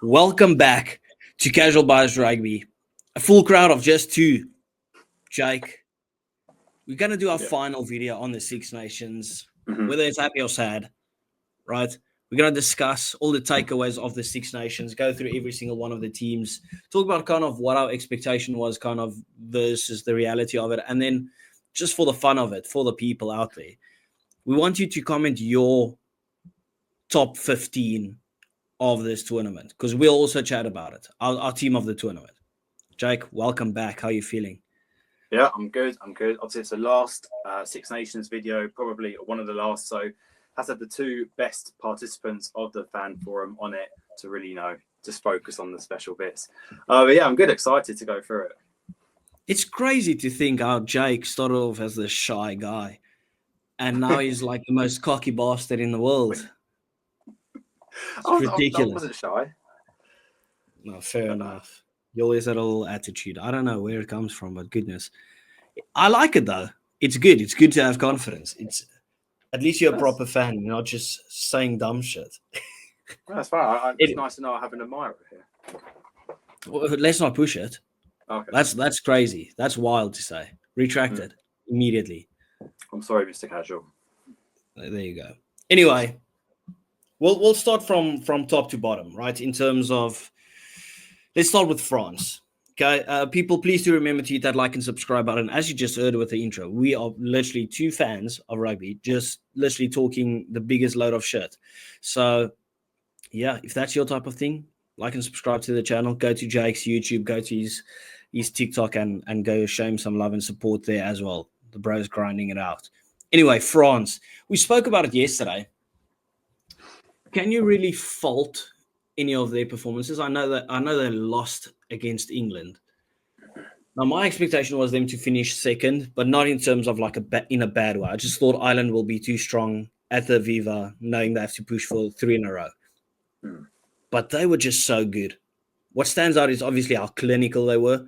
Welcome back to CasualBiasRugby. A full crowd of just two. Jake, we're going to do our final video on the Six Nations, whether it's happy or sad, right? We're going to discuss all the takeaways of the Six Nations, go through every single one of the teams, talk about kind of what our expectation was kind of versus the reality of it. And then just for the fun of it, for the people out there, we want you to comment your top 15 of this tournament, because we'll also chat about it, our team of the tournament. Jake, welcome back. How are you feeling? Yeah, I'm good. Obviously, it's the last Six Nations video, probably one of the last. So has had the two best participants of the fan forum on it to really, just focus on the special bits. But yeah, I'm good. Excited to go through it. It's crazy to think how Jake started off as the shy guy, and now he's like the most cocky bastard in the world. It's ridiculous. I wasn't shy. No, fair enough. You always had a little attitude. I don't know where it comes from, but goodness. I like it, though. It's good. It's good to have confidence. It's at least you're a proper fan. You're not just saying dumb shit. That's fine. It's nice to know I have an admirer here. Well, let's not push it. Okay. That's crazy. That's wild to say. Retract it immediately. I'm sorry, Mr. Casual. There you go. Anyway, we'll start from top to bottom, right? In terms of, let's start with France. Okay, people, please do remember to hit that like and subscribe button. As you just heard with the intro, we are literally two fans of rugby, just literally talking the biggest load of shit. So, yeah, if that's your type of thing, like and subscribe to the channel. Go to Jake's YouTube, go to his TikTok, and go show him some love and support there as well. The bro's grinding it out. Anyway, France, we spoke about it yesterday. Can you really fault any of their performances? I know they lost against England. Now, my expectation was them to finish second, but not in terms of like in a bad way. I just thought Ireland will be too strong at the Viva, knowing they have to push for 3 in a row. But they were just so good. What stands out is obviously how clinical they were.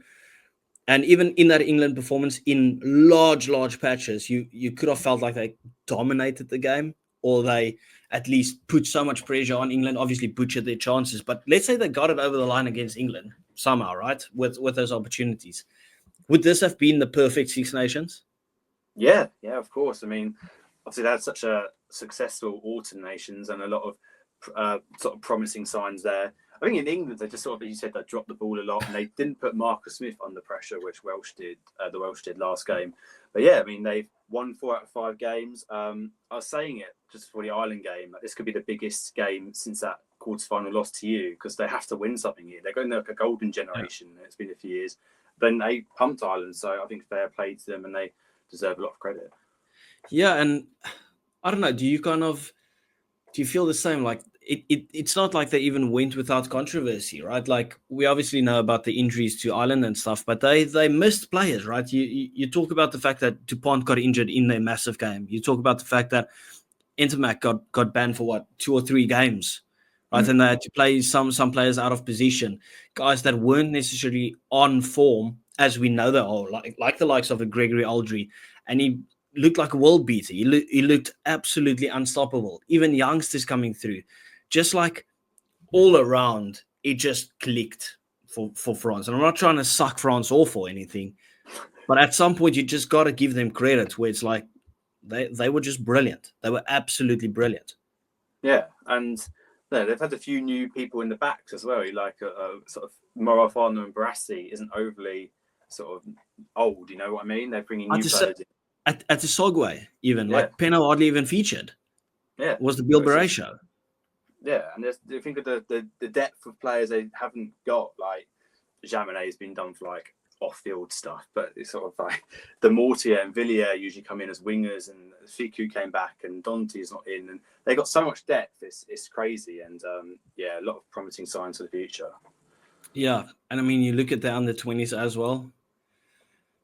And even in that England performance, in large patches, you could have felt like they dominated the game, or they at least put so much pressure on England, obviously butchered their chances. But let's say they got it over the line against England somehow, right, with those opportunities. Would this have been the perfect Six Nations? Yeah, of course. I mean, obviously they had such a successful Autumn Nations and a lot of sort of promising signs there. I think in England, they just sort of, as you said, they dropped the ball a lot, and they didn't put Marcus Smith under pressure, which the Welsh did last game. But yeah, I mean, they've won 4 out of 5 games. I was saying it just for the Ireland game, like, this could be the biggest game since that quarterfinal loss to you, because they have to win something here. They're going like a golden generation. Yeah. It's been a few years. Then they pumped Ireland, so I think fair play to them, and they deserve a lot of credit. Yeah, and I don't know, do you feel the same? Like, it's not like they even went without controversy, right? Like, we obviously know about the injuries to Ireland and stuff, but they missed players, right? You talk about the fact that Dupont got injured in their massive game. You talk about the fact that Intermac got banned for 2 or 3 games, right? And they had to play some players out of position, guys that weren't necessarily on form, as we know they are, like the likes of a Gregory Aldry, and he looked like a world beater. He looked absolutely unstoppable. Even youngsters coming through. Just like all around, it just clicked for France. And I'm not trying to suck France off or anything, but at some point you just got to give them credit, where it's like they were just brilliant. They were absolutely brilliant. Yeah, and they've had a few new people in the backs as well. Like sort of Morafano and Barassi isn't overly sort of old, you know what I mean? They're bringing new players in. At the Sogway, even, like Penno hardly even featured. Yeah. It was the Bill Beret show. Yeah, and you think of the depth of players they haven't got. Like Jaminet has been done for like off-field stuff, but it's sort of like the Mortier and Villiers usually come in as wingers, and Fiku came back, and Dante's not in, and they got so much depth. It's crazy, and a lot of promising signs for the future. Yeah, and I mean, you look at the under-20s as well,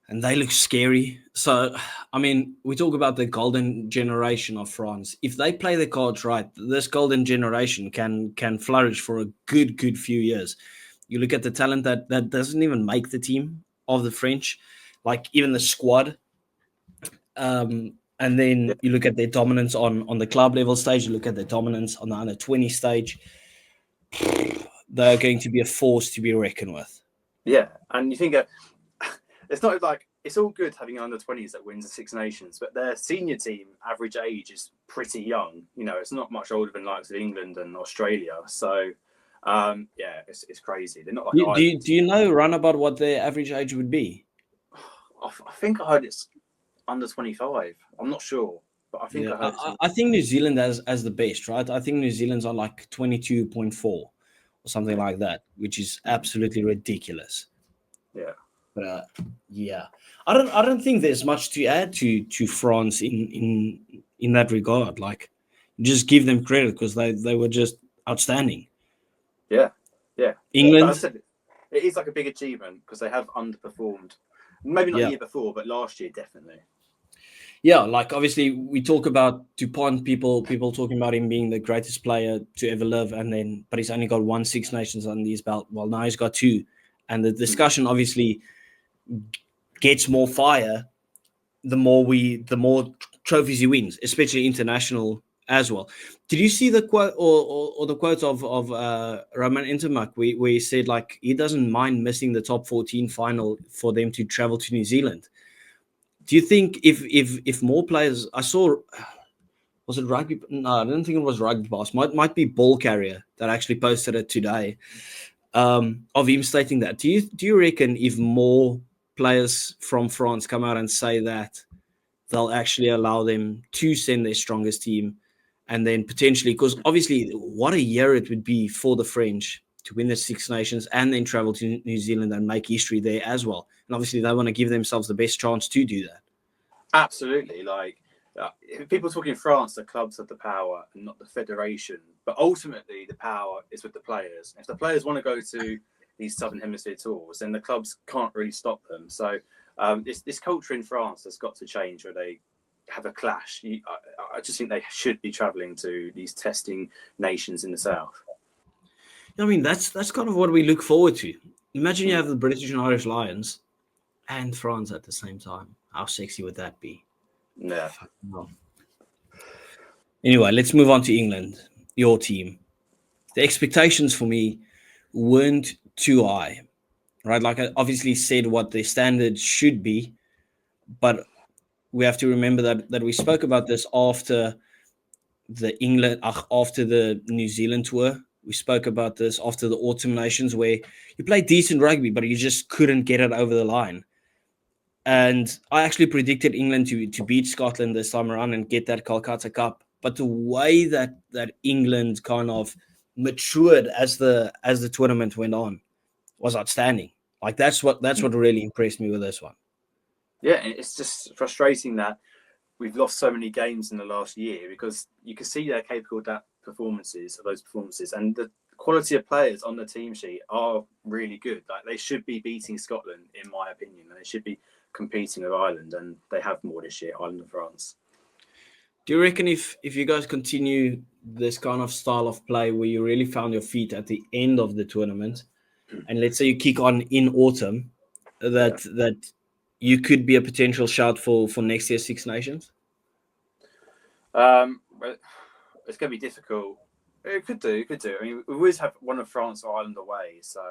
and they look scary. So, I mean, we talk about the golden generation of France. If they play their cards right, this golden generation can flourish for a good few years. You look at the talent that doesn't even make the team of the French, like even the squad. And then you look at their dominance on the club level stage, you look at their dominance on the under 20 stage, they're going to be a force to be reckoned with. Yeah, and you think it's not like it's all good having an under 20s that wins the Six Nations, but their senior team average age is pretty young. You know, it's not much older than likes of England and Australia. So, yeah, it's crazy. They're not like do you know run about what their average age would be? I think I heard it's under 25. I'm not sure, but I think I heard. I think New Zealand as the best, right? I think New Zealand's on like 22.4 or something like that, which is absolutely ridiculous. Yeah. But yeah, I don't think there's much to add to France in that regard. Like, just give them credit because they were just outstanding. Yeah. England. But I said it is like a big achievement because they have underperformed. Maybe not the year before, but last year definitely. Yeah, like obviously we talk about Dupont, people talking about him being the greatest player to ever live, but he's only got 1 Six Nations under his belt. Well, now he's got 2, and the discussion obviously gets more fire the more trophies he wins, especially international as well. Did you see the quote or the quotes of Roman Intermac where he said like he doesn't mind missing the top 14 final for them to travel to New Zealand? Do you think if more players, I saw, was it rugby? No, I don't think it was Rugby Boss. Might be Ball Carrier that actually posted it today, of him stating that. Do you reckon if more players from France come out and say that, they'll actually allow them to send their strongest team, and then potentially, because obviously what a year it would be for the French to win the Six Nations and then travel to New Zealand and make history there as well. And obviously they want to give themselves the best chance to do that. Absolutely. Like people talking France, the clubs have the power and not the federation. But ultimately the power is with the players. If the players want to go to these Southern Hemisphere tours, then the clubs can't really stop them. So this culture in France has got to change where they have a clash. I just think they should be travelling to these testing nations in the south. I mean, that's kind of what we look forward to. Imagine you have the British and Irish Lions and France at the same time. How sexy would that be? Yeah. Anyway, let's move on to England, your team. The expectations for me weren't too high, right? Like I obviously said what the standard should be, but we have to remember that we spoke about this after the New Zealand tour. We spoke about this after the Autumn Nations, where you played decent rugby, but you just couldn't get it over the line. And I actually predicted England to beat Scotland this time around and get that Calcutta Cup. But the way that England kind of matured as the tournament went on was outstanding. Like that's what really impressed me with this one. Yeah, it's just frustrating that we've lost so many games in the last year because you can see they're capable of those performances, and the quality of players on the team sheet are really good. Like they should be beating Scotland, in my opinion, and they should be competing with Ireland, and they have more this year, Ireland and France. Do you reckon if you guys continue this kind of style of play where you really found your feet at the end of the tournament, and let's say you kick on in autumn, that you could be a potential shout for next year's Six Nations? Well, it's going to be difficult. It could do. I mean, we always have one of France or Ireland away, so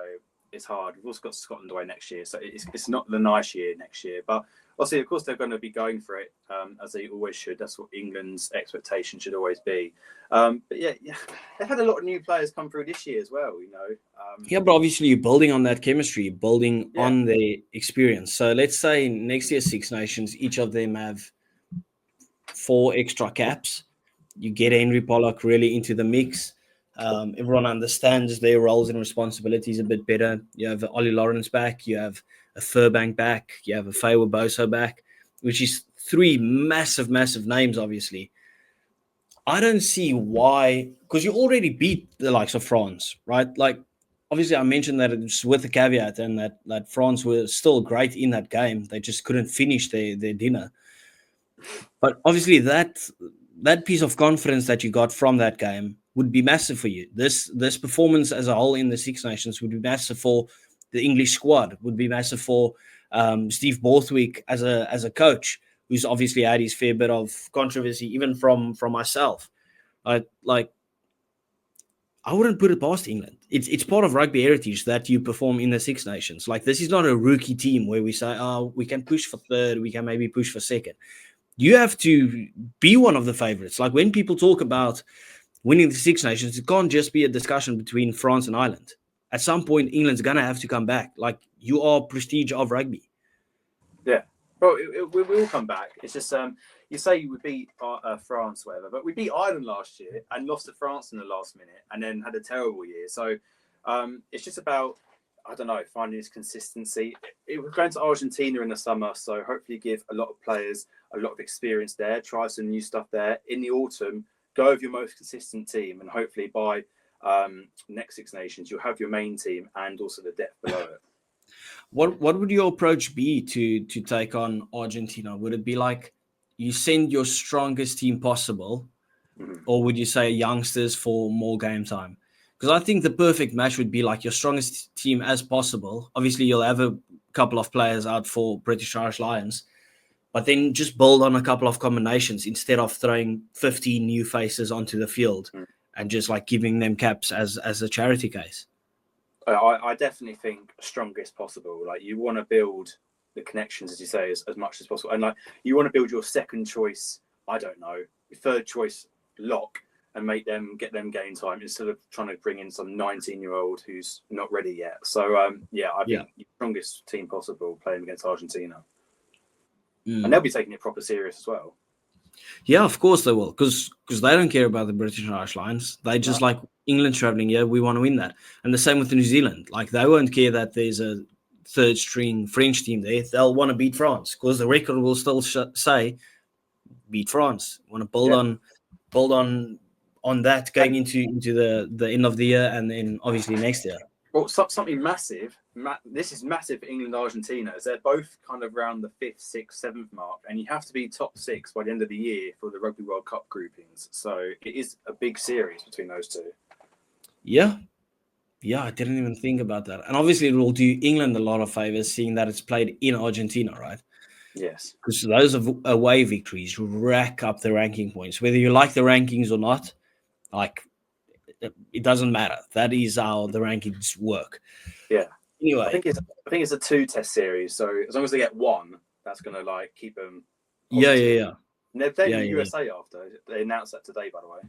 it's hard. We've also got Scotland away next year, so it's not the nice year next year. But obviously, of course, they're going to be going for it, as they always should. That's what England's expectation should always be. But yeah, they've had a lot of new players come through this year as well, you know. Yeah, but obviously you're building on that chemistry, building on their experience. So let's say next year's Six Nations, each of them have 4 extra caps. You get Henry Pollock really into the mix. Everyone understands their roles and responsibilities a bit better. You have Ollie Lawrence back. You have a Furbank back. You have a Faywa Boso back, which is 3 massive, massive names, obviously. I don't see why, because you already beat the likes of France, right? Like, obviously, I mentioned that it's with the caveat and that France were still great in that game. They just couldn't finish their dinner. But obviously, that piece of confidence that you got from that game would be massive for you. This performance as a whole in the Six Nations would be massive for the English squad, would be massive for Steve Borthwick as a coach, who's obviously had his fair bit of controversy, even from myself. I wouldn't put it past England. It's part of rugby heritage that you perform in the Six Nations. Like, this is not a rookie team where we say, oh, we can push for third, we can maybe push for second. You have to be one of the favorites. Like, when people talk about winning the Six Nations, it can't just be a discussion between France and Ireland. At some point, England's going to have to come back. Like, you are prestige of rugby. Yeah. Well, we will come back. It's just, you say we beat France, whatever, but we beat Ireland last year and lost to France in the last minute and then had a terrible year. So it's just about, I don't know, finding this consistency. We're going to Argentina in the summer, so hopefully give a lot of players a lot of experience there, try some new stuff there. In the autumn, go with your most consistent team, and hopefully by next Six Nations, you'll have your main team and also the depth below it. What would your approach be to take on Argentina? Would it be like you send your strongest team possible, or would you say youngsters for more game time? Because I think the perfect match would be like your strongest team as possible. Obviously, you'll have a couple of players out for British Irish Lions, but then just build on a couple of combinations instead of throwing 15 new faces onto the field and just like giving them caps as a charity case. I definitely think strongest possible. Like, you want to build the connections, as you say, as much as possible. And like, you want to build your second choice, I don't know, your third choice lock and get them game time instead of trying to bring in some 19-year-old who's not ready yet. So, I think your strongest team possible playing against Argentina. And they'll be taking it proper serious as well. Yeah, of course they will, because they don't care about the British and Irish Lions. They just like England traveling. Yeah, we want to win that. And the same with New Zealand. Like, they won't care that there's a third string French team there. They'll want to beat France because the record will still say beat France. Want to build on that going into the end of the year and then obviously next year. Well, something massive. This is massive for England and Argentina, as they're both kind of around the 5th, 6th, 7th mark, and you have to be top 6 by the end of the year for the Rugby World Cup groupings. So it is a big series between those two. Yeah, I didn't even think about that. And obviously, it will do England a lot of favors, seeing that it's played in Argentina, right? Yes. Because those away victories rack up the ranking points, whether you like the rankings or not. Like, it doesn't matter. That is how the rankings work. Yeah. Anyway, I think it's a 2-test series, so as long as they get one, that's going to like keep them positive. Yeah. And they're playing the USA after. They announced that today, by the way.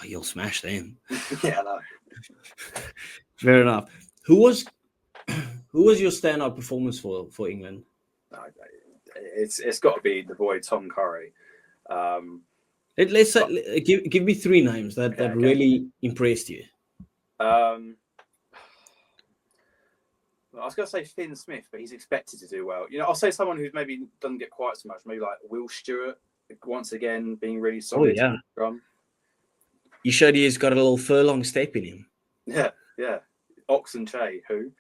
Oh, you'll smash them. Yeah, I know. Fair enough. Who was your standout performance for England? It's got to be the boy Tom Curry. Let's say, give me 3 names that really impressed you. I was going to say Finn Smith, but he's expected to do well. You know, I'll say someone who's maybe doesn't get quite so much, maybe like Will Stewart, once again, being really solid. Oh, yeah. You showed he's got a little furlong step in him. Yeah. Oxen Che, who?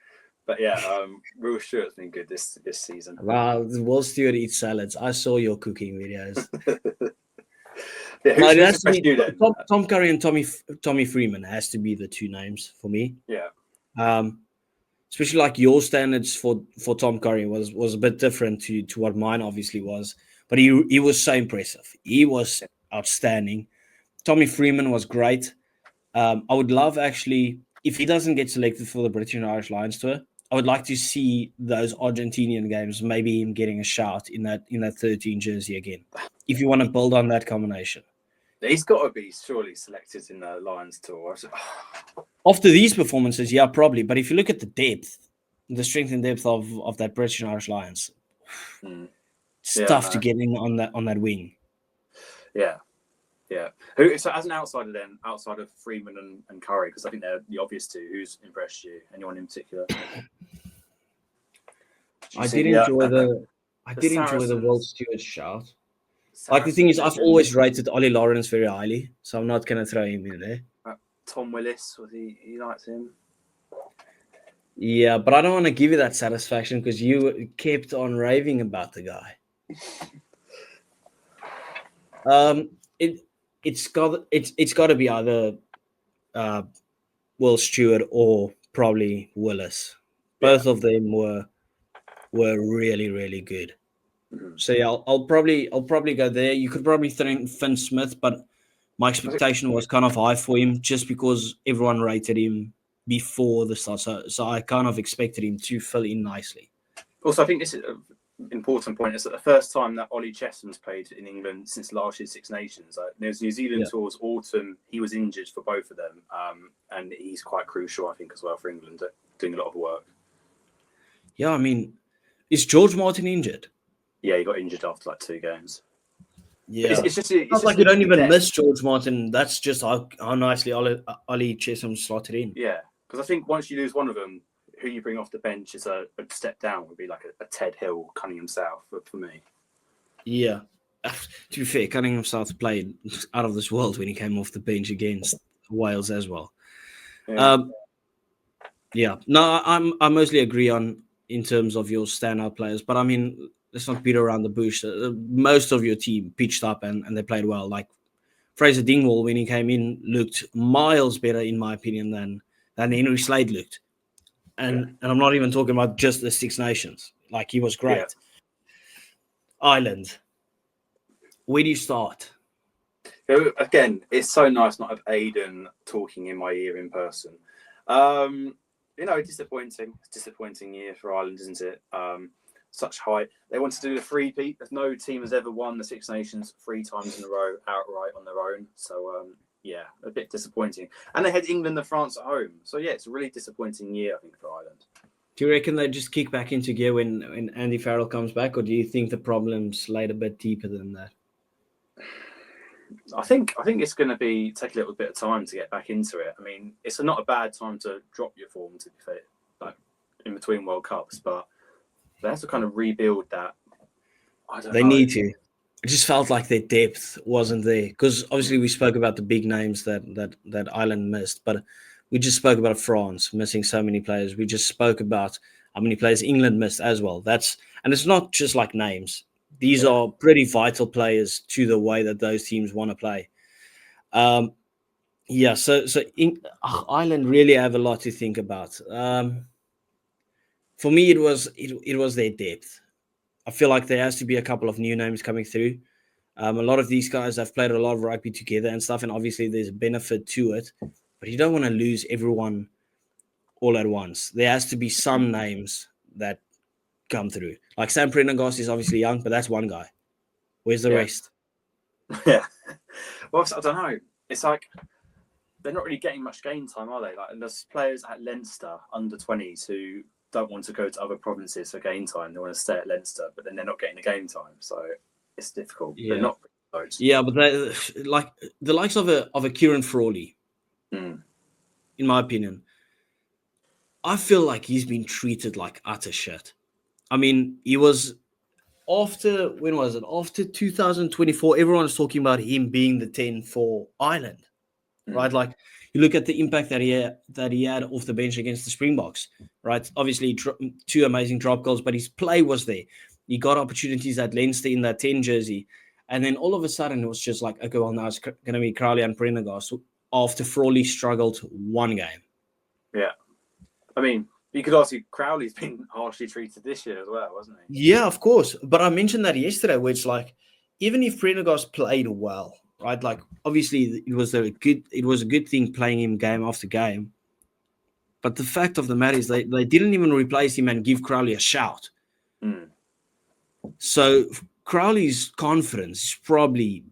But yeah, Will Stewart's been good this season. Wow, Will Stewart eats salads. I saw your cooking videos. Tom Curry and Tommy Freeman has to be the 2 names for me. Yeah. Especially like your standards for Tom Curry was a bit different to what mine obviously was. But he was so impressive. He was outstanding. Tommy Freeman was great. I would love, actually, if he doesn't get selected for the British and Irish Lions tour, I would like to see those Argentinian games, maybe him getting a shout in that 13 jersey again, if you want to build on that combination. He's got to be surely selected in the Lions tour. After these performances, yeah, probably. But if you look at the depth, the strength and depth of that British and Irish Lions, it's tough to get in on that wing. Yeah. So as an outsider then, outside of Freeman and Curry, because I think they're the obvious 2, who's impressed you? Anyone in particular? I did enjoy the Will Stewart shout. Like, the thing is, I've always rated Ollie Lawrence very highly, so I'm not going to throw him in there. Tom Willis, was he liked him? Yeah, but I don't want to give you that satisfaction because you kept on raving about the guy. It's got to be either Will Stewart or probably Willis. Both of them were really, really good. So yeah, I'll probably go there. You could probably throw in Finn Smith, but my expectation was kind of high for him just because everyone rated him before the start. So I kind of expected him to fill in nicely. Also, I think this is an important point. It's that the first time that Ollie Chessum's played in England since last year's Six Nations. There's New Zealand tours autumn. He was injured for both of them, and he's quite crucial, I think, as well for England, doing a lot of work. Yeah, I mean, is George Martin injured? Yeah, he got injured after like 2 games. Yeah, it's just like you don't even miss George Martin. That's just how nicely Ollie Chessum slotted in. Yeah, because I think once you lose one of them, who you bring off the bench as a step down would be like a Ted Hill, Cunningham South for me. Yeah. To be fair, Cunningham South played out of this world when he came off the bench against Wales as well. Yeah. No, I mostly agree in terms of your standout players, but I mean, let's not beat around the bush. Most of your team pitched up and they played well. Like Fraser Dingwall, when he came in, looked miles better, in my opinion, than Henry Slade looked. And I'm not even talking about just the Six Nations. Like, he was great. Yeah. Ireland. Where do you start? Again, it's so nice not to have Aidan talking in my ear in person. Disappointing. It's a disappointing year for Ireland, isn't it? Such high. They wanted to do the three-peat. There's no team has ever won the Six Nations 3 times in a row outright on their own. So, a bit disappointing. And they had England and France at home. So, yeah, it's a really disappointing year, I think, for Ireland. Do you reckon they just kick back into gear when Andy Farrell comes back, or do you think the problem's laid a bit deeper than that? I think it's going to take a little bit of time to get back into it. I mean, it's not a bad time to drop your form, to be fair, like in between World Cups, but they have to kind of rebuild that. They need to. It just felt like their depth wasn't there, because obviously we spoke about the big names that Ireland missed, but we just spoke about France missing so many players. We just spoke about how many players England missed as well. And it's not just like names. These are pretty vital players to the way that those teams want to play. So Ireland really have a lot to think about. For me, it was their depth. I feel like there has to be a couple of new names coming through. A lot of these guys have played a lot of rugby together and stuff, and obviously there's a benefit to it. But you don't want to lose everyone all at once. There has to be some names that come through. Like Sam Prendergast is obviously young, but that's one guy. Where's the rest? Yeah. Well, I don't know. It's like they're not really getting much game time, are they? Like, and there's players at Leinster under 20s who don't want to go to other provinces for game time. They want to stay at Leinster, but then they're not getting the game time, so it's difficult. Yeah. They're not. Yeah, but like the likes of a Kieran Frawley, in my opinion, I feel like he's been treated like utter shit. I mean, he was after 2024, everyone's talking about him being the 10 for Ireland, right? Like, you look at the impact that he had off the bench against the Springboks, right? Obviously, 2 amazing drop goals, but his play was there. He got opportunities at Leinster in that 10 jersey, and then all of a sudden it was just like, okay, well, now it's going to be Crowley and Prendergast after Frawley struggled 1 game. Yeah, I mean, you could argue Crowley's been harshly treated this year as well, wasn't he? Yeah, of course. But I mentioned that yesterday, where it's like, even if Prendergast played well, right? Like, obviously, it was a good thing playing him game after game. But the fact of the matter is they didn't even replace him and give Crowley a shout. So Crowley's confidence is probably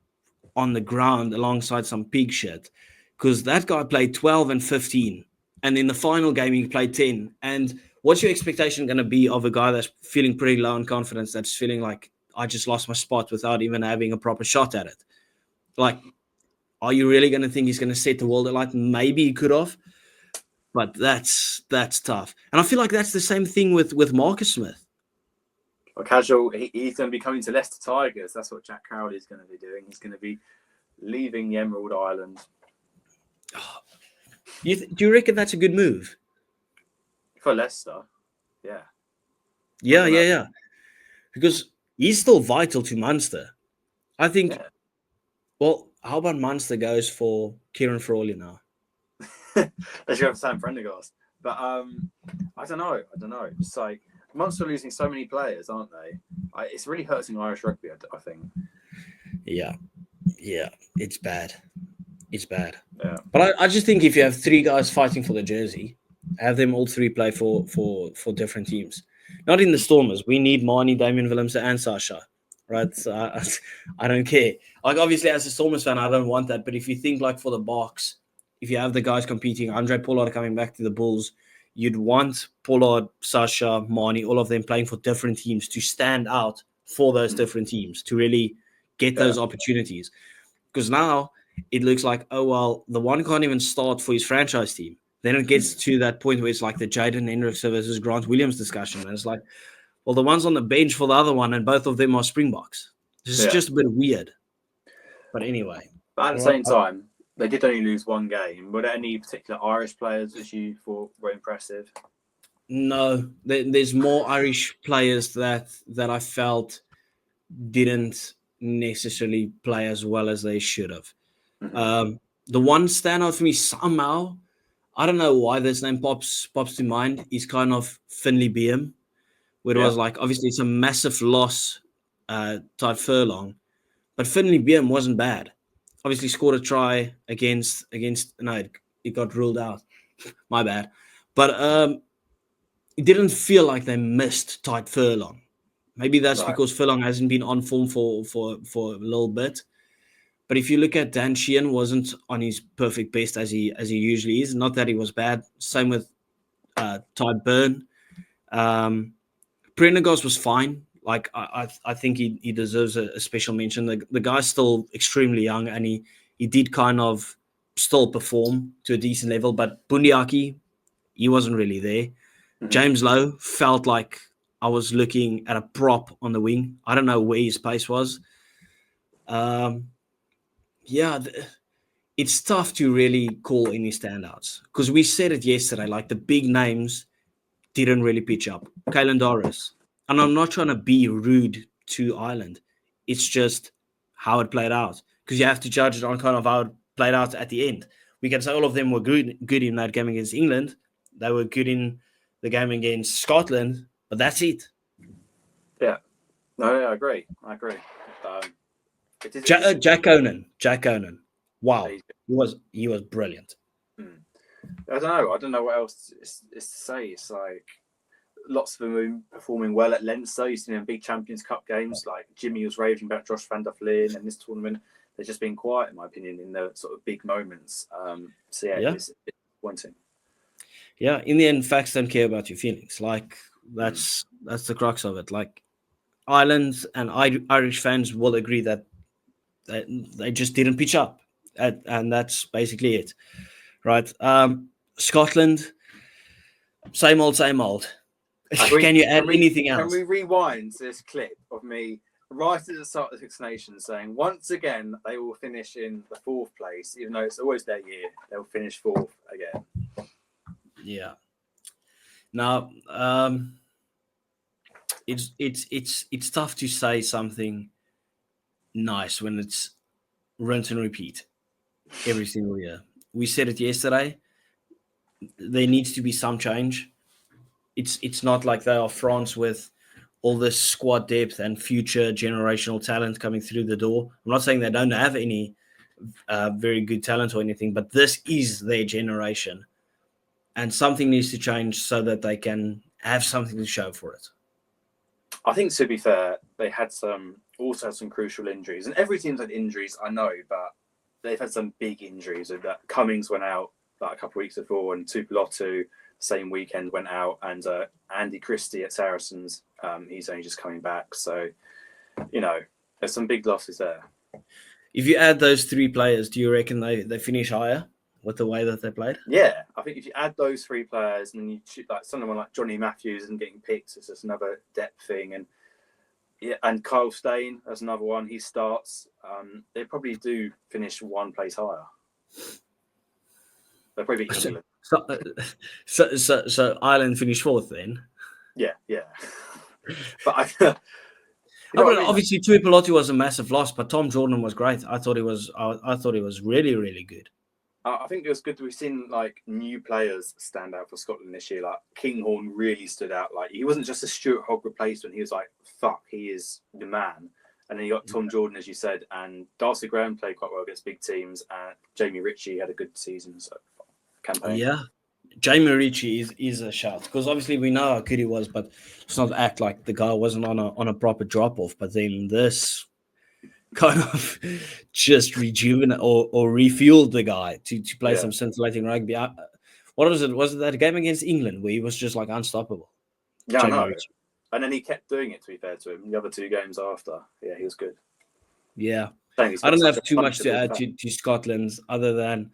on the ground alongside some pig shit, because that guy played 12 and 15. And in the final game, he played 10. And what's your expectation going to be of a guy that's feeling pretty low on confidence, that's feeling like, I just lost my spot without even having a proper shot at it? Like, are you really going to think he's going to set the world alight? Maybe he could have, but that's tough. And I feel like that's the same thing with Marcus Smith. Well, Casual, he's going to be coming to Leicester Tigers. That's what Jack Crowley is going to be doing. He's going to be leaving the Emerald Island. Do you reckon that's a good move? For Leicester, yeah. Yeah. Because he's still vital to Munster. I think, well, how about Munster goes for Kieran Frawley now? They should have Sam Prendergast. But I don't know. It's like, Munster are losing so many players, aren't they? It's really hurting Irish rugby, I think. Yeah, it's bad. It's bad. Yeah. But I just think if you have three guys fighting for the jersey, have them all three play for different teams. Not in the Stormers. We need Marnie, Damien Willemse, and Sasha. Right? So I don't care. Like, obviously, as a Stormers fan, I don't want that. But if you think, like, for the Box, if you have the guys competing, Andre Pollard coming back to the Bulls, you'd want Pollard, Sasha, Marnie, all of them playing for different teams to stand out for those different teams, to really get those opportunities. Because now it looks like, oh, well, the one can't even start for his franchise team. Then it gets to that point where it's like the Jaden Hendrickson versus Grant Williams discussion. And it's like, well, the one's on the bench for the other one, and both of them are Springboks. This is just a bit weird. But anyway. But at the same time, they did only lose one game. Were there any particular Irish players that you thought were impressive? No, there's more Irish players that I felt didn't necessarily play as well as they should have. The one standout for me somehow, I don't know why this name pops to mind, is kind of Finlay Beam, where it was like, obviously it's a massive loss, Tadhg Furlong, but Finlay Beam wasn't bad. Obviously scored a try against no, it got ruled out. My bad. But it didn't feel like they missed Tadhg Furlong. Maybe that's because Furlong hasn't been on form for a little bit. But if you look at Dan Sheehan, wasn't on his perfect best as he usually is. Not that he was bad. Same with Ty Byrne. Prendergast was fine. Like I think he deserves a special mention. The guy's still extremely young, and he did kind of still perform to a decent level. But Bundiaki, he wasn't really there. James Lowe felt like I was looking at a prop on the wing. I don't know where his pace was. It's tough to really call any standouts because we said it yesterday, like the big names didn't really pitch up. Kalen Doris. And I'm not trying to be rude to Ireland. It's just how it played out, because you have to judge it on kind of how it played out at the end. We can say all of them were good in that game against England. They were good in the game against Scotland, but that's it. Yeah. No, I agree. Jack Onan. Wow. He was brilliant. I don't know what else is to say. It's like lots of them performing well at Leinster. You've seen them in big Champions Cup games. Like Jimmy was raving about Josh van der Vlieren, and this tournament they've just been quiet, in my opinion, in the sort of big moments. It's disappointing. Yeah, in the end, facts don't care about your feelings. Like that's the crux of it. Like Ireland and Irish fans will agree that they just didn't pitch up, and that's basically it, right? Scotland, same old. Can you add anything else? Can we rewind to this clip of me right at the start of the Six Nations saying, once again, they will finish in the 4th place, even though it's always their year, they'll finish 4th again. Yeah. Now, it's tough to say something nice when it's rinse and repeat every single year. We said it yesterday. There needs to be some change. It's not like they are France with all this squad depth and future generational talent coming through the door. I'm not saying they don't have any very good talent or anything, but this is their generation. And something needs to change so that they can have something to show for it. I think, to be fair, they had some crucial injuries. And every team's had injuries, I know, but they've had some big injuries. Cummings went out like a couple of weeks before, and Tupilotu same weekend went out, and Andy Christie at Saracens, he's only just coming back. So, there's some big losses there. If you add those 3 players, do you reckon they finish higher with the way that they played? Yeah, I think if you add those 3 players and you shoot like someone like Johnny Matthews and getting picked, it's just another depth thing. And Kyle Steyn as another one, he starts. They probably do finish 1 place higher. They'll probably beat England. So Ireland finished 4th then? Yeah. But obviously Tuipulotu was a massive loss, but Tom Jordan was great. I thought he was really, really good. I think it was good that we've seen like new players stand out for Scotland this year. Like Kinghorn really stood out. Like he wasn't just a Stuart Hogg replacement. He was like, fuck, he is the man. And then you got Tom Jordan, as you said, and Darcy Graham played quite well against big teams. And Jamie Ritchie had a good season. So campaign. Yeah, Jamie Ritchie is a shout because obviously we know how good he was, but let's not act like the guy wasn't on a proper drop off. But then this kind of just rejuvenate or refueled the guy to play some scintillating rugby. What was it? Was it that game against England where he was just like unstoppable? Yeah, Jamie I know. Ritchie. And then he kept doing it, to be fair to him, the other 2 games after. Yeah, he was good. Yeah. He's I got don't such have a too much to add punchable to Scotland other than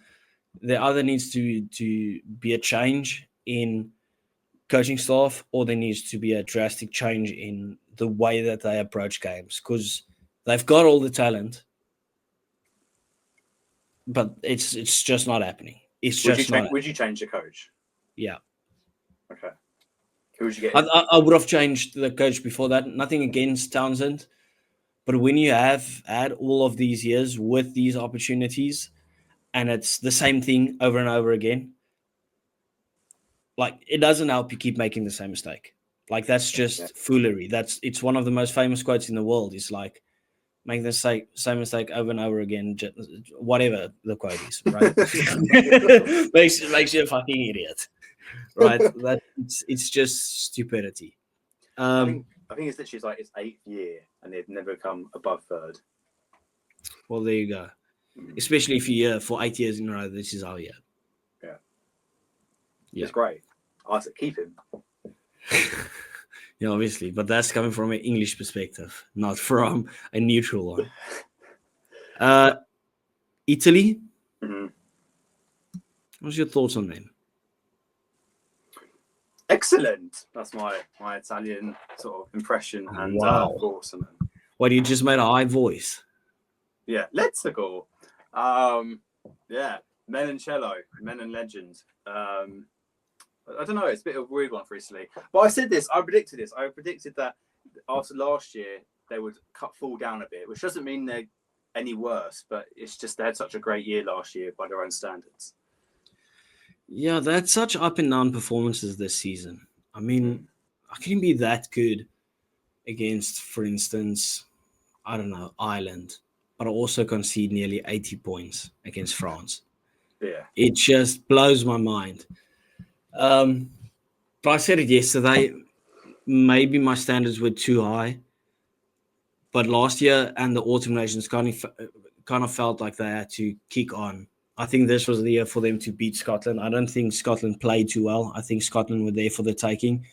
there either needs to be a change in coaching staff or there needs to be a drastic change in the way that they approach games because they've got all the talent, but it's just not happening. It's Would just you not. change, would you change the coach? Yeah. Okay. Who would you get in? I would have changed the coach before that. Nothing against Townsend, but when you have had all of these years with these opportunities and it's the same thing over and over again, like it doesn't help you keep making the same mistake. Like that's just foolery. It's one of the most famous quotes in the world. It's like make the same mistake over and over again, whatever the quote is, right? makes you a fucking idiot, right? It's just stupidity. I think it's literally like its 8th year and they've never come above 3rd. Well, there you go. Especially if you're for 8 years in a row, this is our year. Yeah. Yeah. It's great. I said keep him. Yeah, obviously, but that's coming from an English perspective, not from a neutral one. Italy. Mm-hmm. What's your thoughts on them? Excellent. That's my Italian sort of impression and thoughts on them. What, you just made a high voice? Yeah, let's go. Yeah, men and cello, men and legend. I don't know. It's a bit of a weird one for Italy. But I said this. I predicted this. I predicted that after last year they would fall down a bit, which doesn't mean they're any worse, but it's just they had such a great year last year by their own standards. Yeah, they had such up and down performances this season. I mean, I couldn't be that good against, for instance, I don't know, Ireland, but I also concede nearly 80 points against France. Yeah. It just blows my mind. But I said it yesterday, maybe my standards were too high. But last year and the Autumn Nations kind of felt like they had to kick on. I think this was the year for them to beat Scotland. I don't think Scotland played too well. I think Scotland were there for the taking.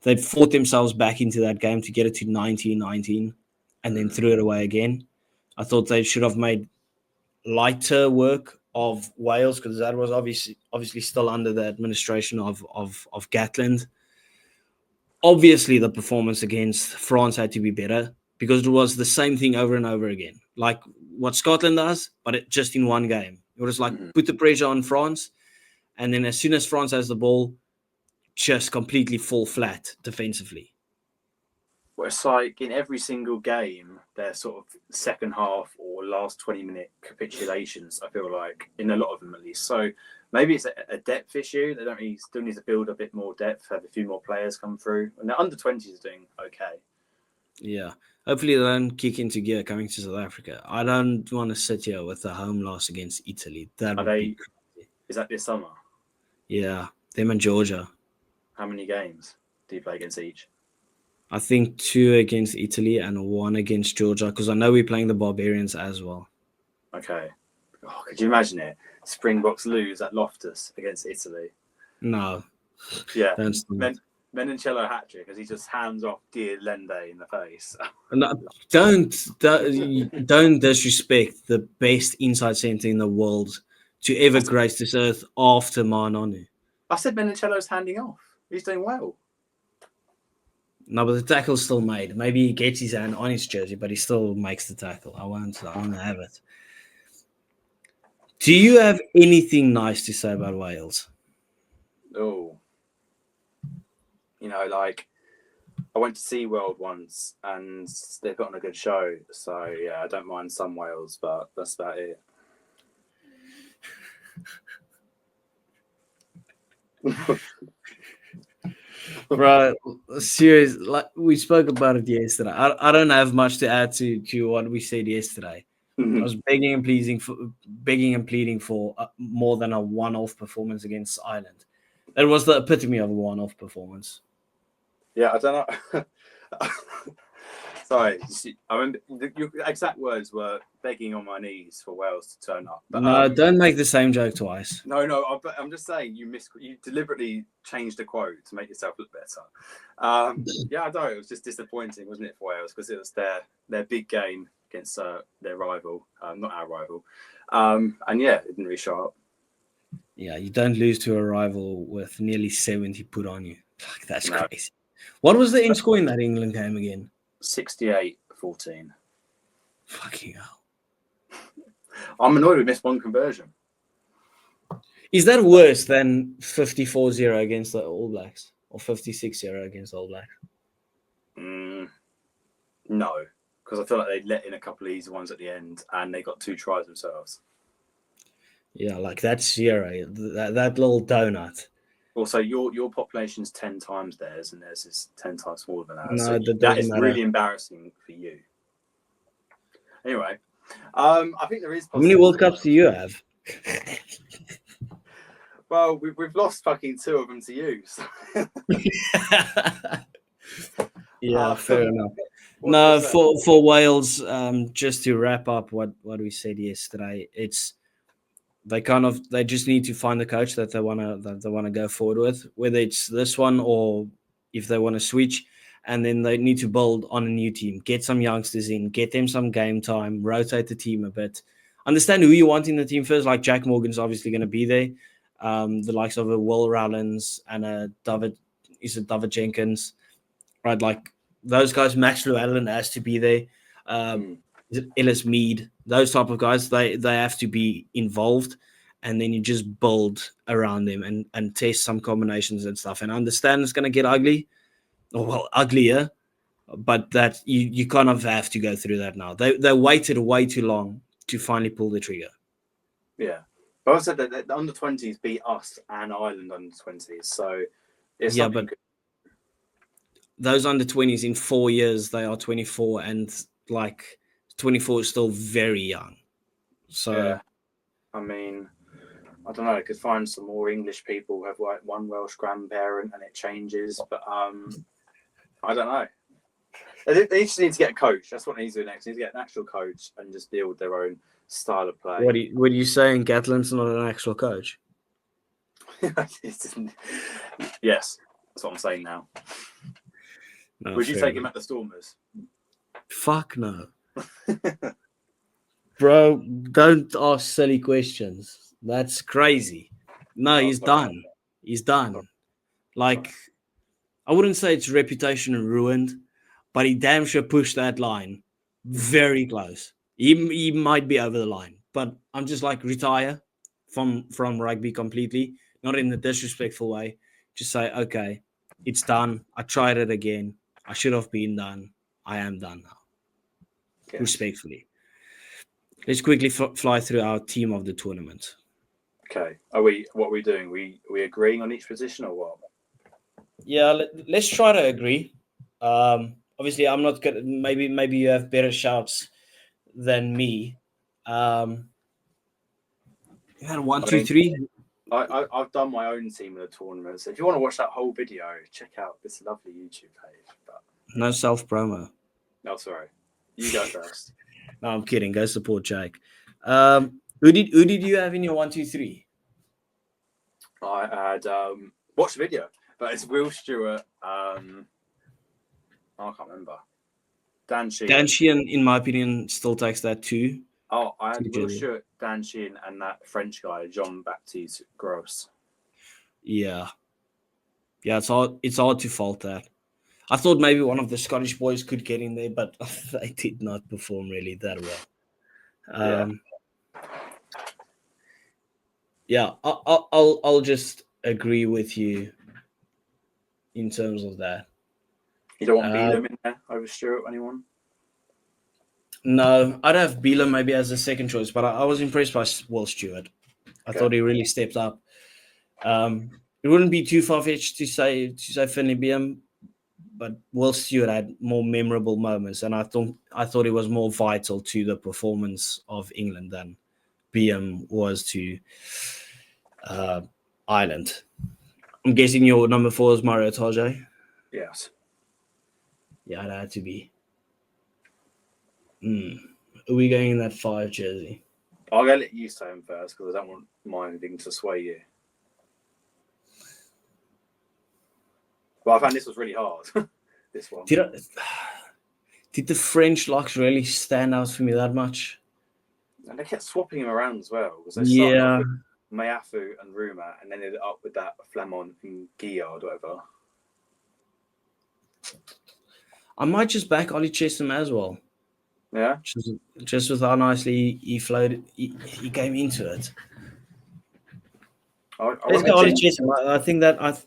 They fought themselves back into that game to get it to 19-19 and then threw it away again. I thought they should have made lighter work of Wales because that was obviously still under the administration of Gatland. Obviously, the performance against France had to be better because it was the same thing over and over again. Like what Scotland does, but just in one game. It was like put the pressure on France, and then as soon as France has the ball, just completely fall flat defensively. Well, it's like in every single game, their sort of second half or last 20-minute capitulations, I feel like, in a lot of them at least. So maybe it's a depth issue. They don't really still need to build a bit more depth, have a few more players come through. And the under-20s are doing okay. Yeah. Hopefully they don't kick into gear coming to South Africa. I don't want to sit here with a home loss against Italy. That would be crazy. Is that this summer? Yeah. Them and Georgia. How many games do you play against each? I think 2 against Italy and 1 against Georgia because I know we're playing the Barbarians as well. Okay. Oh, could you imagine it? Springboks lose at Loftus against Italy. No. Yeah. Menoncello hat-trick as he just hands off dear Lende in the face. No, don't disrespect the best inside centre in the world to ever grace this earth after Manonu. I said Menoncello's handing off. He's doing well. No, but the tackle's still made. Maybe he gets his hand on his jersey, but he still makes the tackle. I won't have it. Do you have anything nice to say about Wales? Oh. You know, like, I went to SeaWorld once and they put on a good show. So, yeah, I don't mind some Wales, but that's about it. Bro, serious. Like we spoke about it yesterday. I don't have much to add to what we said yesterday. I was begging and pleading for more than a one-off performance against Ireland. That was the epitome of a one-off performance. Yeah, I don't know. Sorry, I remember your exact words were begging on my knees for Wales to turn up. But, No, don't make the same joke twice. No, I'm just saying you deliberately changed the quote to make yourself look better. Yeah, I know it was just disappointing, wasn't it, for Wales, because it was their big game against their rival, not our rival, and yeah, it didn't really show up. Yeah, you don't lose to a rival with nearly 70 put on you. Like, that's crazy. What was the end score in that England game again? 68-14. Fucking hell. I'm annoyed we missed one conversion. Is that worse than 54-0 against the All Blacks or 56-0 against the All Blacks? No, because I feel like they let in a couple of easy ones at the end and they got 2 tries themselves. Yeah, like that's 0. That little donut. Also, your population's 10 times theirs, and theirs is 10 times smaller than ours. No, so that is really embarrassing for you. Anyway, I think there is. How many World Cups do you have? Well, we've lost fucking 2 of them to you. So. Yeah, fair enough. No, for Wales, just to wrap up what we said yesterday, it's they just need to find the coach that they wanna go forward with, whether it's this one or if they want to switch, and then they need to build on a new team, get some youngsters in, get them some game time, rotate the team a bit, understand who you want in the team first. Like Jack Morgan's obviously going to be there, the likes of a Will Rowlands and a David Jenkins, right? Like those guys. Max Llewellyn has to be there. Ellis Mead, those type of guys, they have to be involved, and then you just build around them and test some combinations and stuff. And I understand it's going to get ugly, or well, uglier, but that you kind of have to go through that now. They waited way too long to finally pull the trigger. Yeah, but I said that the under-20s beat us and Ireland under-20s, so it's but those under-20s in 4 years, they are 24, and like 24 is still very young. So yeah. I mean, I don't know. I could find some more English people who have like one Welsh grandparent and it changes, but I don't know. They just need to get a coach. That's what they need to do next. They need to get an actual coach and just build their own style of play. What are you saying? Gatlin's not an actual coach? Yes, that's what I'm saying now. No, would you take him at the Stormers? Fuck no. Bro, don't ask silly questions. That's crazy. No, he's done. He's done. Like, I wouldn't say it's reputation ruined, but he damn sure pushed that line very close. He might be over the line, but I'm just like, retire from rugby completely, not in a disrespectful way. Just say, okay, it's done. I tried it again. I should have been done. I am done now. Yeah. Respectfully. Let's quickly fly through our team of the tournament. Okay. What are we doing? We agreeing on each position or what? Yeah, let's try to agree. Obviously, I'm not good. Maybe you have better shouts than me. 1, 2, 3. I've done my own team in the tournament. So if you want to watch that whole video, check out this lovely YouTube page. But no self promo. No, sorry. You go first. No, I'm kidding. Go support Jake. Who did you have in your 1, 2, 3? I had watched the video, but it's Will Stewart. I can't remember. Dan Sheehan. Dan Sheehan, in my opinion, still takes that too. Oh, I had Will Stewart, Dan Sheehan, and that French guy, Jean-Baptiste Gross. Yeah, it's hard to fault that. I thought maybe one of the Scottish boys could get in there, but they did not perform really that well. Yeah, I'll just agree with you in terms of that. You don't want Beelum in there over Stewart, anyone? No, I'd have Beelum maybe as a second choice, but I was impressed by Will Stewart. I thought he really stepped up. It wouldn't be too far-fetched to say Finley Beam, but Will Stewart had more memorable moments, and I thought he was more vital to the performance of England than Beam was to Ireland. I'm guessing your number 4 is Mario Itoje? Yes. Yeah, it had to be. Are we going in that 5 jersey? I'll go let you say him first because I don't want my thing to sway you. Well, I found this was really hard. This one. Did the French locks really stand out for me that much? And they kept swapping him around as well. Because they started off with Mayafu and Ruma, and then ended up with that Flamand and Guillard, whatever. I might just back Ollie Chesham as well. Yeah. Just with how nicely he flowed, he came into it. Let's go Ollie Chesham. I think that I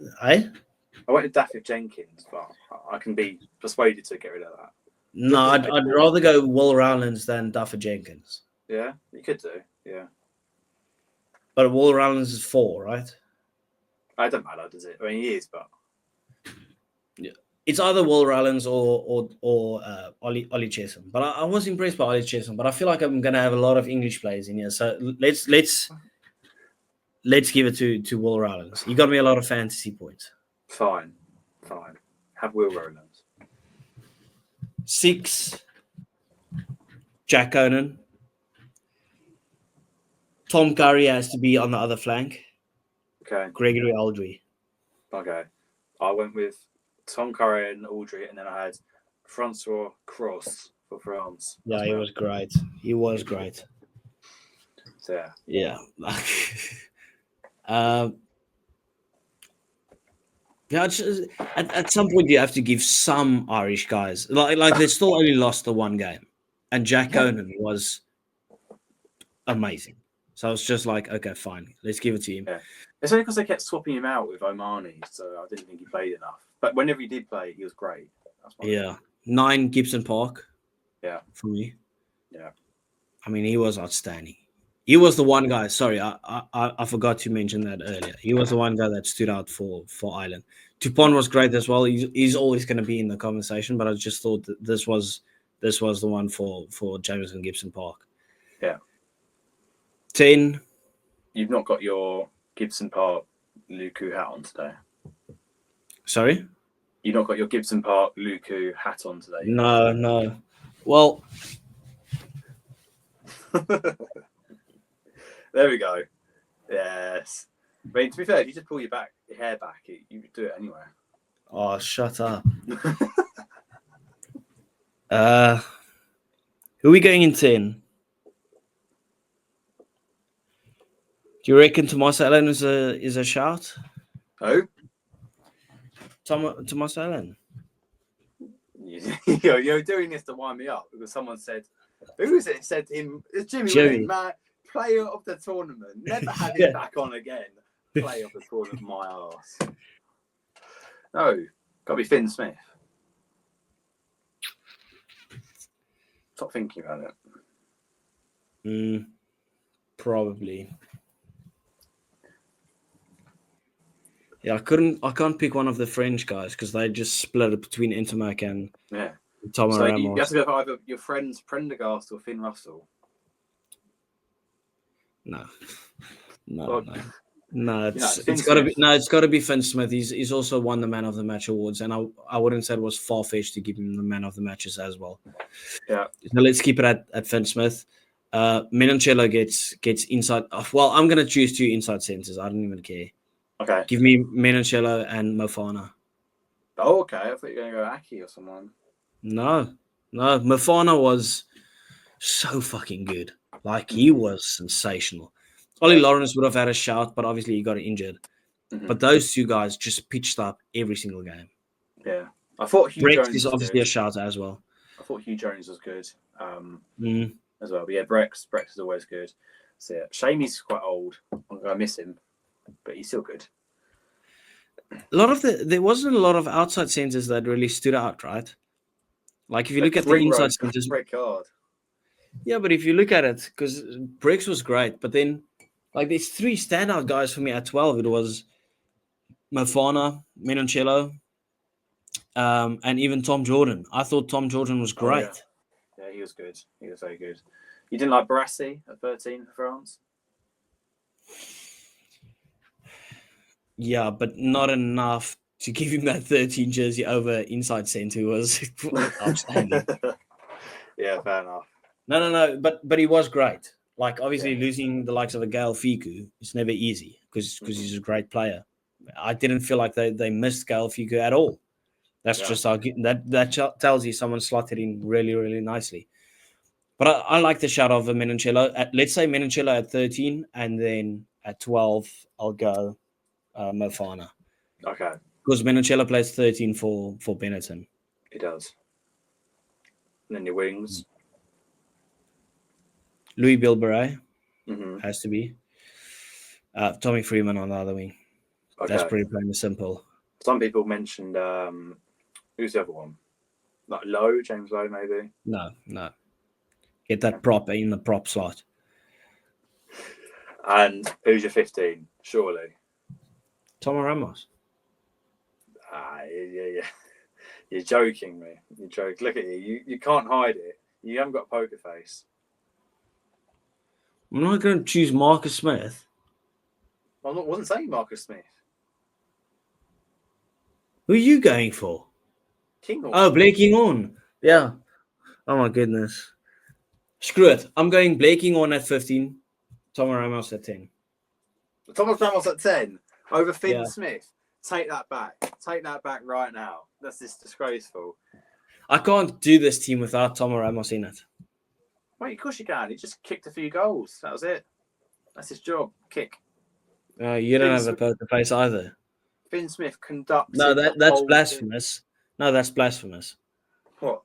went with Daffy Jenkins, but I can be persuaded to get rid of that. No, I'd rather go Will Rowlands than Duffer Jenkins. Yeah, you could do. Yeah. But Will Rowlands is 4, right? I don't matter, does it? I mean, he is, but yeah, it's either Will Rowlands or Ollie Chesham. But I was impressed by Ollie Chesham. But I feel like I'm going to have a lot of English players in here, so let's give it to Will Rowlands. He got me a lot of fantasy points. Fine. Have Will Rowlands. 6, Jack Conan. Tom Curry has to be on the other flank. Okay. Gregory Aldry. Okay. I went with Tom Curry and Aldry, and then I had Francois Cross for France. Yeah, he was great. So, yeah. Yeah, at some point you have to give some Irish guys like they still only lost the one game, and Jack Conan was amazing. So I was just like, okay, fine, let's give it to him. Yeah. It's only because they kept swapping him out with Omani, so I didn't think he played enough. But whenever he did play, he was great. Yeah, 9 Gibson Park. Yeah, for me. Yeah, I mean, he was outstanding. He was the one guy. Sorry, I forgot to mention that earlier. He was the one guy that stood out for Ireland. Dupont was great as well. He's always going to be in the conversation, but I just thought that this was the one for Jamison Gibson Park. Yeah. 10. You've not got your Gibson Park Luku hat on today. Sorry? You've not got your Gibson Park Luku hat on today. No. Well, there we go. Yes. I mean, to be fair, if you just pull your hair back, you could do it anywhere. Oh, shut up. Who are we going in 10? Do you reckon Tomas Allen is a shout? Who? Tomas Allen. You're doing this to wind me up because someone said, who was it? Said him, it's Jimmy Williams, man, player of the tournament. Never have him back on again. Player of the tournament, my arse. No, got to be Finn Smith. Stop thinking about it. Probably. Yeah, I can't pick one of the French guys because they just split it between Intermac and Thomas so Ramos. You have to go for either your friends Prendergast or Finn Russell. No. It's got to be Finn Smith. He's also won the Man of the Match awards, and I wouldn't say it was far fetched to give him the Man of the Matches as well. Yeah. So let's keep it at Finn Smith. Menoncello gets inside. Well, I'm gonna choose 2 inside centers. I don't even care. Okay. Give me Menoncello and Mofana. Oh, okay. I thought you were going to go Aki or someone. No. Mofana was so fucking good. Like, he was sensational. Ollie Lawrence would have had a shout, but obviously he got injured. Mm-hmm. But those 2 guys just pitched up every single game. Yeah. I thought Hugh Jones is obviously a shout as well. I thought Hugh Jones was good as well. But yeah, Brex is always good. So yeah, shame he's quite old. I miss him. But he's still good. There wasn't a lot of outside centers that really stood out, right? Like if you look at the inside centers, red card. Yeah, but if you look at it, because Brex was great, but then Like there's 3 standout guys for me at 12. It was Mofana, Menoncello, and even Tom Jordan. I thought Tom Jordan was great. Oh, yeah, he was good. He was very good. You didn't like Barassi at 13 for France? Yeah, but not enough to give him that 13 jersey over inside centre was outstanding. Yeah, fair enough. No, but he was great. Like obviously losing the likes of a Gael Fiku is never easy because he's a great player. I didn't feel like they missed Gael Fiku at all. That's just that tells you someone slotted in really, really nicely. But I like the shout of a Menoncello. Let's say Menoncello at 13, and then at 12, I'll go Mofana. Okay. Because Menoncello plays 13 for Benetton. He does. And then your wings. Louis Bilberet has to be. Tommy Freeman on the other wing. Okay. That's pretty plain and simple. Some people mentioned who's the other one? Like Lowe, James Lowe, maybe? No. Get that prop in the prop slot. And who's your 15? Surely. Tomo Ramos. Yeah. You're joking me. You're joking. Look at you. You can't hide it. You haven't got a poker face. I'm not going to choose Marcus Smith. I wasn't saying Marcus Smith. Who are you going for? Kinghorn. Oh, Blake Kinghorn. Yeah. Oh, my goodness. Screw it. I'm going Blake Kinghorn at 15. Tomo Ramos at 10. Thomas Ramos at 10 over Finn Smith. Take that back. Take that back right now. That's just disgraceful. I can't do this team without Tomo Ramos in it. Wait, of course you can. He just kicked a few goals. That was it. That's his job. Kick. You don't have a poker face either. Finn Smith conducted. No, that's blasphemous. No, that's blasphemous. What?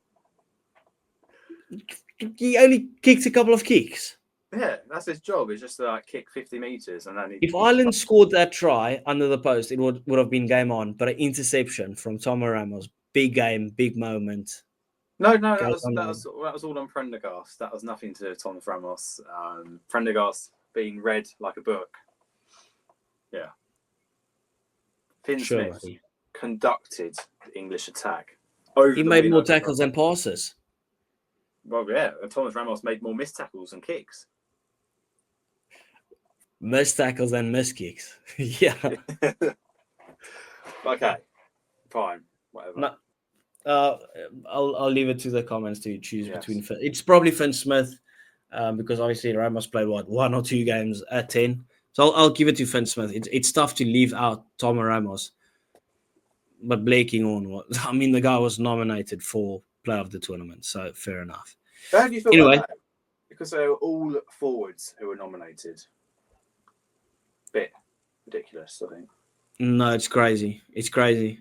He only kicked a couple of kicks. Yeah, that's his job. It's just to like kick 50 meters, and then if Ireland scored that try under the post, it would have been game on. But an interception from Tomo Ramos, big game, big moment. No, that was all on Prendergast. That was nothing to do with Thomas Ramos. Prendergast being read like a book. Yeah. Finn Smith conducted the English attack. He made more tackles than passes. Well, yeah, and Thomas Ramos made more missed tackles and kicks. Missed tackles and missed kicks. Yeah. Okay. Fine. Whatever. No, I'll leave it to the comments to choose between. It's probably Finn Smith because obviously Ramos played 1 or 2 games at 10. So I'll give it to Finn Smith. It's tough to leave out Tomo Ramos. But Blake Kinghorn, I mean, the guy was nominated for player of the tournament, so fair enough. How do you feel about that? Because they were all forwards who were nominated. Bit ridiculous, I think. No, it's crazy. It's crazy.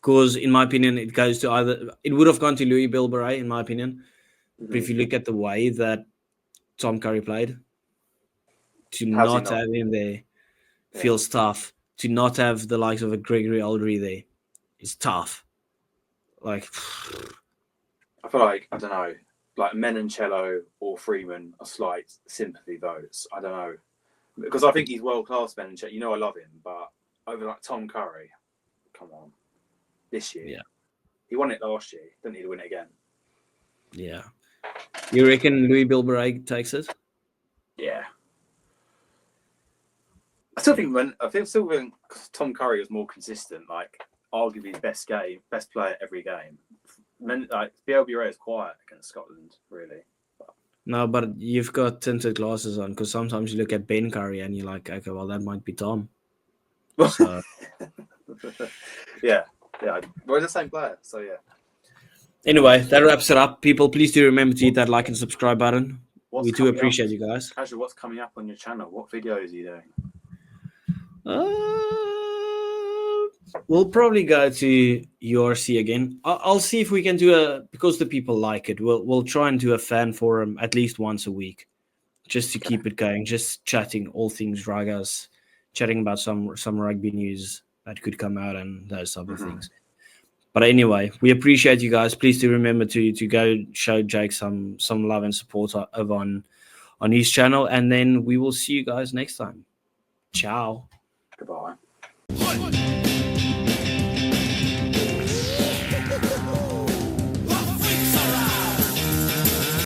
Because, in my opinion, it goes to it would have gone to Louis Bilberet, in my opinion. Mm-hmm. But if you look at the way that Tom Curry played, to not have him there feels tough. To not have the likes of a Gregory Aldry there is tough. Like, I feel like, I don't know, like Menoncello or Freeman are slight sympathy votes. I don't know. Because I think he's world-class, Menoncello. You know I love him, but over like Tom Curry, come on. This year. Yeah. He won it last year. Doesn't need to win it again. Yeah. You reckon Louis Bilberet takes it? Yeah. I still think Tom Curry was more consistent, like arguably the best player every game. Like BLBRA is quiet against Scotland, really. No, but you've got tinted glasses on because sometimes you look at Ben Curry and you're like, okay, well, that might be Tom. So. Yeah, we're the same player, so yeah. Anyway, that wraps it up. People, please do remember to hit that like and subscribe button. We do appreciate you guys. Casual, what's coming up on your channel? What videos are you doing? We'll probably go to URC again. I'll see if we can do because the people like it. We'll try and do a fan forum at least once a week, just to keep it going. Just chatting all things Ragas, chatting about some rugby news that could come out and those type of things. But anyway, we appreciate you guys. Please do remember to go show Jake some love and support over on his channel. And then we will see you guys next time. Ciao. Goodbye.